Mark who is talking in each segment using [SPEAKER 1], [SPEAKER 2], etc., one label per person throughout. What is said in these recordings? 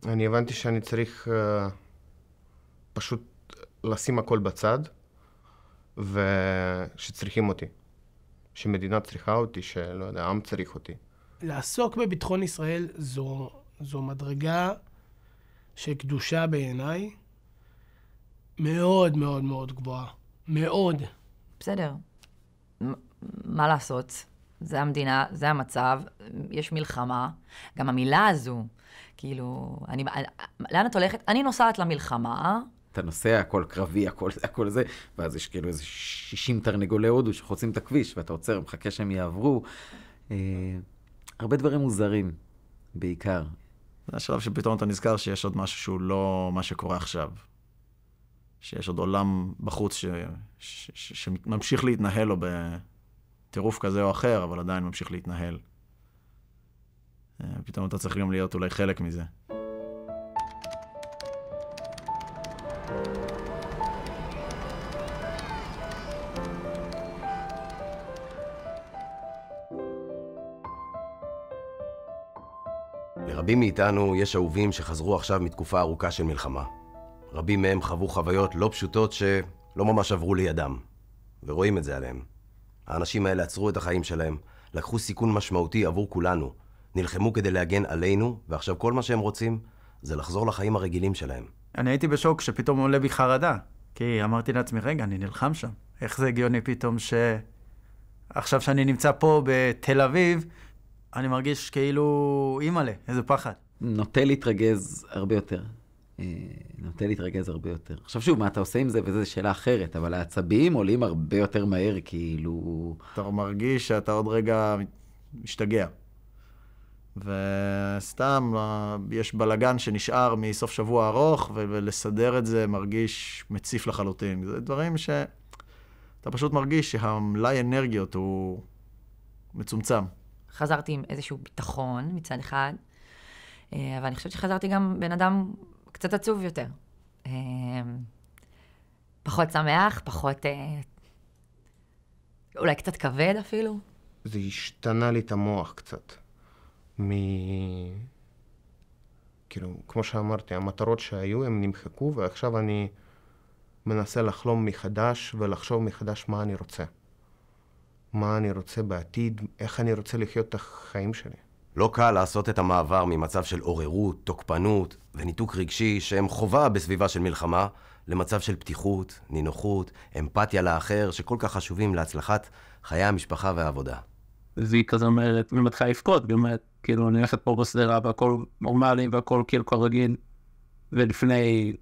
[SPEAKER 1] אני הבנתי שאני צריך פשוט לשים הכל בצד, ושצריכים אותי. שמדינה צריכה אותי, שלא יודע, העם צריך אותי.
[SPEAKER 2] לעסוק בביטחון ישראל זו מדרגה של קדושה בעיניי מאוד מאוד מאוד גבוהה. מאוד.
[SPEAKER 3] בסדר. מה לעשות? זה המדינה, זה המצב, יש מלחמה. גם המילה הזו, כאילו, לאן את הולכת? אני נוסעת למלחמה.
[SPEAKER 4] אתה נוסע, הכל קרבי, הכל זה, ואז יש כאילו איזה 60 תרנגולי הודו שחוצים את הכביש, ואתה עוצר, מחכה שהם יעברו. הרבה דברים מוזרים, בעיקר.
[SPEAKER 5] זה השלב שפתאום אתה נזכר שיש עוד משהו שהוא לא מה שקורה עכשיו. שיש עוד עולם בחוץ שממשיך להתנהל לו בטירוף כזה או אחר, אבל עדיין ממשיך להתנהל. פתאום אתה צריך גם להיות אולי חלק מזה.
[SPEAKER 6] לרבים מאיתנו יש אהובים שחזרו עכשיו מתקופה ארוכה של מלחמה. רבים מהם חוו חוויות לא פשוטות שלא ממש עברו לידם, ורואים את זה עליהם. האנשים האלה עצרו את החיים שלהם, לקחו סיכון משמעותי עבור כולנו, נלחמו כדי להגן עלינו, ועכשיו כל מה שהם רוצים זה לחזור לחיים הרגילים שלהם.
[SPEAKER 5] אני הייתי בשוק שפתאום עולה בי חרדה, כי אמרתי לעצמי, רגע, אני נלחם שם. איך זה הגיוני פתאום עכשיו שאני נמצא פה בתל אביב, אני מרגיש כאילו אימא'לה, איזה פחד.
[SPEAKER 4] נוטה להתרגז הרבה יותר. עכשיו שוב, מה אתה עושה עם זה? וזו שאלה אחרת, אבל העצבים עולים הרבה יותר מהר, כאילו...
[SPEAKER 5] אתה מרגיש שאתה עוד רגע משתגע. וסתם, יש בלגן שנשאר מסוף שבוע ארוך, ולסדר את זה מרגיש מציף לחלוטין. זה דברים שאתה פשוט מרגיש שהמלאי אנרגיות הוא מצומצם.
[SPEAKER 3] חזרתי עם איזשהו ביטחון מצד אחד, אבל אני חושבת שחזרתי גם בן אדם קצת עצוב יותר. פחות שמח, פחות... אולי קצת כבד אפילו.
[SPEAKER 1] זה השתנה לי את המוח קצת. כאילו, כמו שאמרתי, המטרות שהיו, הם נמחקו, ועכשיו אני מנסה לחלום מחדש ולחשוב מחדש מה אני רוצה. מה אני רוצה בעתיד, איך אני רוצה לחיות את החיים שלי.
[SPEAKER 6] לא קל לעשות את המעבר ממצב של עוררות, תוקפנות וניתוק רגשי שהם חובה בסביבה של מלחמה, למצב של פתיחות, נינוחות, אמפתיה לאחר, שכל כך חשובים להצלחת חיי המשפחה והעבודה.
[SPEAKER 7] והיא כזה אומרת, ומתחילה לפקוד, באמת, כאילו אני הולכת פה בסדרה והכל נורמלי והכל כאילו כרגיל, ולפני,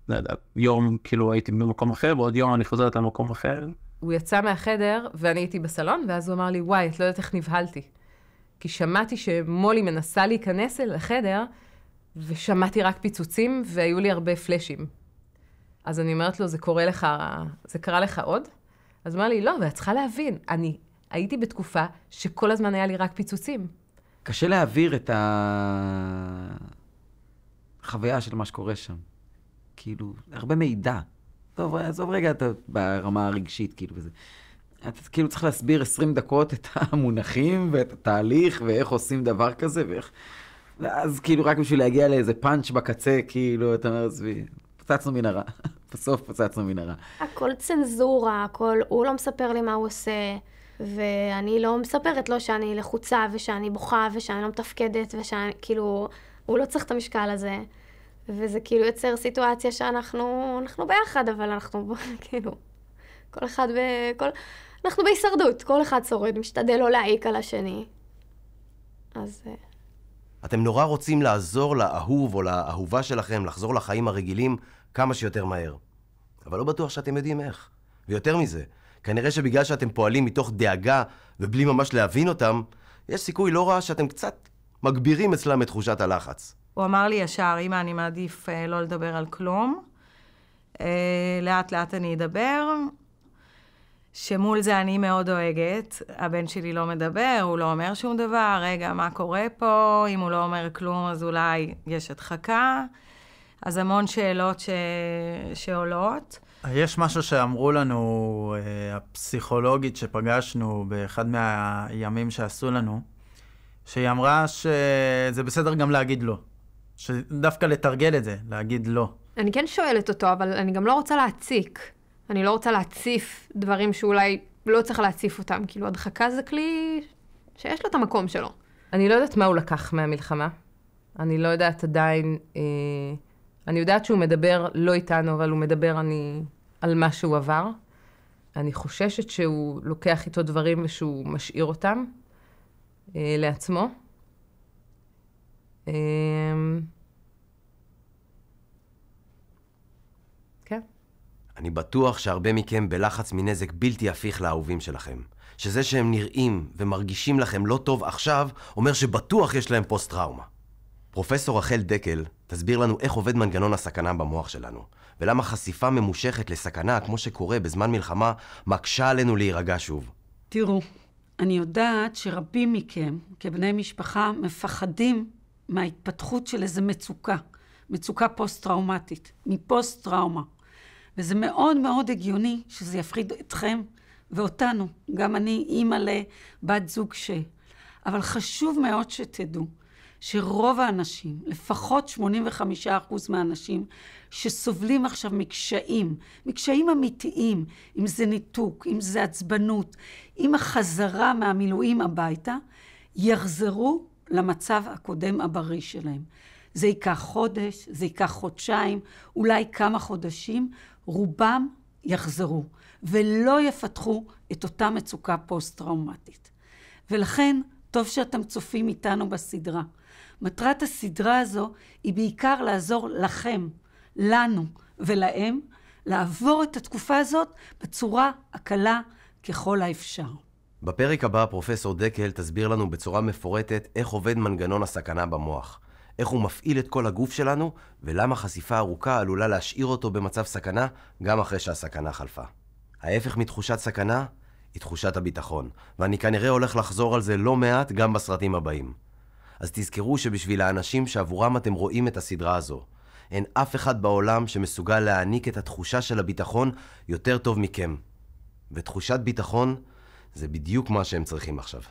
[SPEAKER 7] לא יודע, יום כאילו הייתי במקום אחר, ועוד יום אני חוזרת למקום אחר.
[SPEAKER 8] הוא יצא מהחדר ואני הייתי בסלון, ואז הוא אמר לי, וואי, את לא יודעת איך נבהלתי. כי שמעתי שמולי מנסה להיכנס לחדר, ושמעתי רק פיצוצים, והיו לי הרבה פלאשים. אז אני אומרת לו, זה קרה לך עוד? אז הוא אמר לי, לא, ואת צריכה להבין, אני הייתי בתקופה שכל הזמן היה לי רק פיצוצים.
[SPEAKER 4] קשה להעביר את החוויה של מה שקורה שם. כאילו, הרבה מידע. טוב, עזוב רגע אתה ברמה הרגשית, כאילו, וזה. אתה כאילו צריך להסביר 20 דקות את המונחים ואת התהליך ואיך עושים דבר כזה, ואז כאילו רק בשביל להגיע לאיזה פאנץ' בקצה, כאילו, אתה אומר, פצצנו מנהרה. בסוף פצצנו מנהרה.
[SPEAKER 9] הכל צנזורה, הוא לא מספר לי מה הוא עושה, ואני לא מספרת לו שאני לחוצה ושאני בוכה ושאני לא מתפקדת ושאני, כאילו, הוא לא צריך את המשקל הזה. וזה כאילו יוצר סיטואציה שאנחנו ביחד, אבל אנחנו כאילו, כל אחד אנחנו בהישרדות, כל אחד שורד, משתדל לא להעיק על השני. אז...
[SPEAKER 6] אתם נורא רוצים לעזור לאהוב או לאהובה שלכם לחזור לחיים הרגילים כמה שיותר מהר. אבל לא בטוח שאתם יודעים איך. ויותר מזה, כנראה שבגלל שאתם פועלים מתוך דאגה ובלי ממש להבין אותם, יש סיכוי לא רע שאתם קצת מגבירים אצלם את תחושת הלחץ.
[SPEAKER 10] הוא אמר לי ישר, אמא, אני מעדיף לא לדבר על כלום. לאט לאט אני אדבר. שמול זה אני מאוד דואגת. הבן שלי לא מדבר, הוא לא אומר שום דבר. רגע, מה קורה פה? אם הוא לא אומר כלום, אז אולי יש הדחקה. אז המון שאלות שעולות.
[SPEAKER 5] יש משהו שאמרו לנו, הפסיכולוגית שפגשנו באחד מהימים שעשו לנו, שהיא אמרה שזה בסדר גם להגיד לא. שדווקא לתרגל את זה, להגיד לא.
[SPEAKER 11] אני כן שואלת אותו, אבל אני גם לא רוצה להציק. אני לא רוצה להציף דברים שאולי לא צריך להציף אותם. כאילו, הדחקה זה כלי שיש לו את המקום שלו.
[SPEAKER 8] אני לא יודעת מה הוא לקח מהמלחמה. אני לא יודעת עדיין... אני יודעת שהוא מדבר לא איתנו, אבל הוא מדבר על מה שהוא עבר. אני חוששת שהוא לוקח איתו דברים ושהוא משאיר אותם לעצמו. כן.
[SPEAKER 6] אני בטוח שהרבה מכם בלחץ מנזק בלתי הפיך לאהובים שלכם. שזה שהם נראים ומרגישים לכם לא טוב עכשיו, אומר שבטוח יש להם פוסט-טראומה. פרופסור רחל דקל תסביר לנו איך עובד מנגנון הסכנה במוח שלנו, ולמה חשיפה ממושכת לסכנה, כמו שקורה בזמן מלחמה, מקשה עלינו להירגע שוב.
[SPEAKER 12] תראו, אני יודעת שרבים מכם, כבני משפחה, מפחדים מההתפתחות של איזו מצוקה פוסט-טראומטית, מפוסט-טראומה. וזה מאוד מאוד הגיוני שזה יפחיד אתכם ואותנו. גם אני, אימא לבת זוג אבל חשוב מאוד שתדעו שרוב האנשים, לפחות 85% מהאנשים שסובלים עכשיו מקשיים אמיתיים, אם זה ניתוק, אם זה עצבנות, אם החזרה מהמילואים הביתה, יחזרו למצב הקודם הבריא שלהם. זה ייקח חודש, זה ייקח חודשיים, אולי כמה חודשים, רובם יחזרו, ולא יפתחו את אותה מצוקה פוסט-טראומטית. ולכן, טוב שאתם צופים איתנו בסדרה. מטרת הסדרה הזו היא בעיקר לעזור לכם, לנו ולהם, לעבור את התקופה הזאת בצורה הקלה ככל האפשר.
[SPEAKER 6] בפרק הבא פרופסור דקל תסביר לנו בצורה מפורטת איך עובד מנגנון הסכנה במוח, איך הוא מפעיל את כל הגוף שלנו, ולמה חשיפה ארוכה עלולה להשאיר אותו במצב סכנה גם אחרי שהסכנה חלפה. ההפך מתחושת סכנה היא תחושת הביטחון, ואני כנראה הולך לחזור על זה לא מעט גם בסרטים הבאים. אז תזכרו שבשביל האנשים שעבורם אתם רואים את הסדרה הזו, אין אף אחד בעולם שמסוגל להעניק את התחושה של הביטחון יותר טוב מכם. ותחושת ביטחון זה בדיוק מה שהם צריכים עכשיו.